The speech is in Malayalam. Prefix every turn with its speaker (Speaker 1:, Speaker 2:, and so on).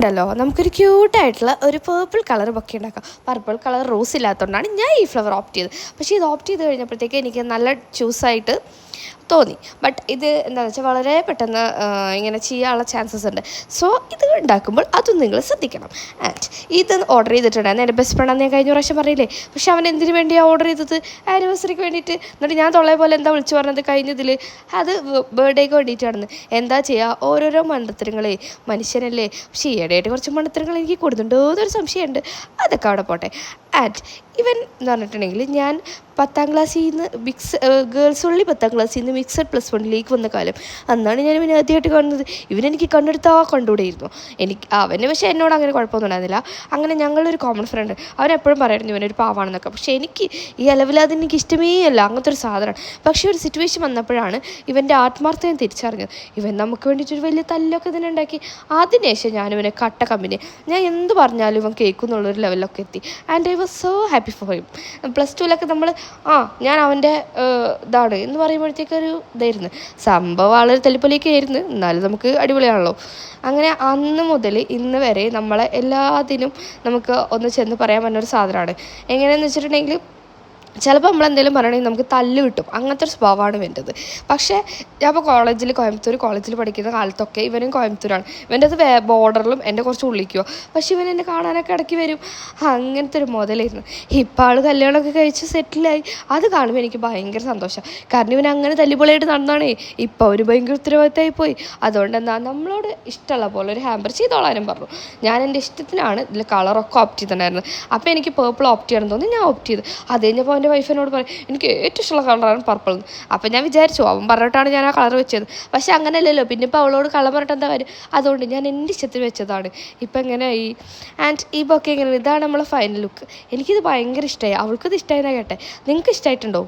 Speaker 1: ഉണ്ടല്ലോ നമുക്കൊരു ക്യൂട്ടായിട്ടുള്ള ഒരു പേർപ്പിൾ കളർ ബൊക്കെ ഉണ്ടാക്കാം. പർപ്പിൾ കളർ റോസ് ഇല്ലാത്തതുകൊണ്ടാണ് ഞാൻ ഈ ഫ്ലവർ ഓപ്റ്റ് ചെയ്തത്. പക്ഷേ ഇത് ഓപ്റ്റ് ചെയ്ത് കഴിഞ്ഞപ്പോഴത്തേക്ക് എനിക്ക് നല്ല ചൂസായിട്ട് തോന്നി. ബട്ട് ഇത് എന്താണെന്ന് വെച്ചാൽ വളരെ പെട്ടെന്ന് ഇങ്ങനെ ചെയ്യാനുള്ള ചാൻസസ് ഉണ്ട്. സോ ഇത് ഉണ്ടാക്കുമ്പോൾ അതും നിങ്ങൾ ശ്രദ്ധിക്കണം. ആൻഡ് ഇത് ഓർഡർ ചെയ്തിട്ടുണ്ടായിരുന്നു എൻ്റെ ബെസ്റ്റ് ഫ്രണ്ടാന്ന് ഞാൻ കഴിഞ്ഞ പ്രാവശ്യം പറയില്ലേ. പക്ഷേ അവൻ എന്തിനു വേണ്ടിയാണ് ഓർഡർ ചെയ്തത്? ആനിവേഴ്സറിക്ക് വേണ്ടിയിട്ട്. എന്നിട്ട് ഞാൻ തൊള്ളയെ പോലെ എന്താ വിളിച്ചു പറഞ്ഞത് കഴിഞ്ഞതിൽ? അത് ബർത്ത്ഡേക്ക് വേണ്ടിയിട്ടാണെന്ന്. എന്താ ചെയ്യുക, ഓരോരോ മണ്ടത്തരങ്ങളെ മനുഷ്യനല്ലേ. പക്ഷേ ഈയിടെയായിട്ട് കുറച്ച് മണ്ടത്തരങ്ങൾ എനിക്ക് കൊടുക്കുന്നുണ്ടോ എന്നൊരു സംശയമുണ്ട്. അതൊക്കെ അവിടെ പോട്ടെ. ആൻഡ് ഇവൻ എന്ന് പറഞ്ഞിട്ടുണ്ടെങ്കിൽ ഞാൻ 10ാം ക്ലാസ്സിൽ നിന്ന് ഗേൾസ് ഉള്ളി 10ാം ക്ലാസ്സിൽ നിന്ന് മിക്സഡ് +1 വന്ന കാലം. അന്നാണ് ഞാൻ ഇവനെ ആദ്യമായിട്ട് കാണുന്നത്. ഇവനെനിക്ക് കണ്ടെടുത്താൽ കണ്ടുകൂടെയിരുന്നു. അവന് പക്ഷേ എന്നോട് അങ്ങനെ കുഴപ്പമൊന്നും ഉണ്ടായിരുന്നില്ല. അങ്ങനെ ഞങ്ങളൊരു കോമൺ ഫ്രണ്ട്, അവൻ എപ്പോഴും പറയായിരുന്നു ഇവനൊരു പാവാണെന്നൊക്കെ. പക്ഷേ എനിക്ക് ഈ അലവിൽ എനിക്ക് ഇഷ്ടമേ അല്ല അങ്ങനത്തെ ഒരു സാധനമാണ്. പക്ഷേ ഒരു സിറ്റുവേഷൻ വന്നപ്പോഴാണ് ഇവൻ്റെ ആത്മാർത്ഥത അറിഞ്ഞത്. ഇവൻ നമുക്ക് വേണ്ടിയിട്ടൊരു വലിയ തല്ലൊക്കെ തന്നെ ഉണ്ടാക്കി. അതിനുശേഷം ഞാനിവനെ കട്ട കമ്പനി, ഞാൻ എന്ത് പറഞ്ഞാലും ഇവൻ കേൾക്കുന്നുള്ളൊരു ലെവലൊക്കെ എത്തി. And I was so happy for him. +2 നമ്മൾ ഞാൻ അവൻ്റെ ഇതാണ് എന്ന് പറയുമ്പോഴത്തേക്കൊരു ഇതായിരുന്നു. സംഭവം വളരെ തല്ലിപ്പൊലിയൊക്കെ ആയിരുന്നു, എന്നാലും നമുക്ക് അടിപൊളിയാണല്ലോ. അങ്ങനെ അന്ന് മുതൽ ഇന്ന് വരെ നമ്മളെ എല്ലാത്തിനും നമുക്ക് ഒന്ന് ചെന്ന് പറയാൻ പറ്റുന്നൊരു സാധനമാണ്. എങ്ങനെയാണെന്ന് വെച്ചിട്ടുണ്ടെങ്കിൽ ചിലപ്പോൾ നമ്മളെന്തെങ്കിലും പറയണമെങ്കിൽ നമുക്ക് തല്ല് കിട്ടും. അങ്ങനത്തെ ഒരു സ്വഭാവമാണ് വേണ്ടത്. പക്ഷേ ഞാൻ ഇപ്പോൾ കോയമ്പത്തൂർ കോളേജിൽ പഠിക്കുന്ന കാലത്തൊക്കെ ഇവനും കോയമ്പത്തൂരാണ്. ഇവൻ്റെ അത് ബോർഡറിലും എൻ്റെ കുറച്ച് ഉള്ളിക്കുമോ. പക്ഷേ ഇവൻ എന്നെ കാണാനൊക്കെ ഇടയ്ക്ക് വരും. അങ്ങനത്തെ ഒരു മുതലായിരുന്നു. ഇപ്പോൾ ആൾ കല്യാണമൊക്കെ കഴിച്ച് സെറ്റിലായി. അത് കാണുമ്പോൾ എനിക്ക് ഭയങ്കര സന്തോഷം. കാരണം ഇവൻ അങ്ങനെ തല്ലിപ്പൊളിയായിട്ട് നടന്നാണേ. ഇപ്പോൾ ഒരു ഭയങ്കര ഉത്തരവാദിത്തമായി പോയി. അതുകൊണ്ട് എന്താ നമ്മളോട് ഇഷ്ടമുള്ള പോലെ ഒരു ഹാമ്പർ ചെയ്തോളാനും പറഞ്ഞു. ഞാൻ എൻ്റെ ഇഷ്ടത്തിനാണ് ഇതിൽ കളറൊക്കെ ഓപ്റ്റ് ചെയ്തിട്ടുണ്ടായിരുന്നത്. അപ്പോൾ എനിക്ക് പേർപ്പിൾ ഓപ്റ്റ് ചെയ്യണം തോന്നി, ഞാൻ ഓപ്റ്റ് ചെയ്തു. അത് കഴിഞ്ഞപ്പോൾ എൻ്റെ വൈഫിനോട് പറയും എനിക്ക് ഏറ്റവും ഇഷ്ടമുള്ള കളറാണ് പർപ്പിൾ എന്ന്. അപ്പം ഞാൻ വിചാരിച്ചു അവൻ പറഞ്ഞിട്ടാണ് ഞാൻ ആ കളർ വെച്ചത്. പക്ഷേ അങ്ങനെയല്ലല്ലോ. പിന്നെ ഇപ്പോൾ അവളോട് കളർ പറഞ്ഞിട്ട് എന്താ കാര്യം? അതുകൊണ്ട് ഞാൻ എൻ്റെ ഇഷ്ടത്തിൽ വെച്ചതാണ്. ഇപ്പം എങ്ങനെയായി? ആൻഡ് ഈ ബൊക്കെ എങ്ങനെ? ഇതാണ് നമ്മളെ ഫൈനൽ ലുക്ക്. എനിക്കിത് ഭയങ്കര ഇഷ്ടമായി. അവൾക്കിത് ഇഷ്ടമായെന്നാണ് കേട്ടെ. നിങ്ങൾക്ക് ഇഷ്ടമായിട്ടുണ്ടോ?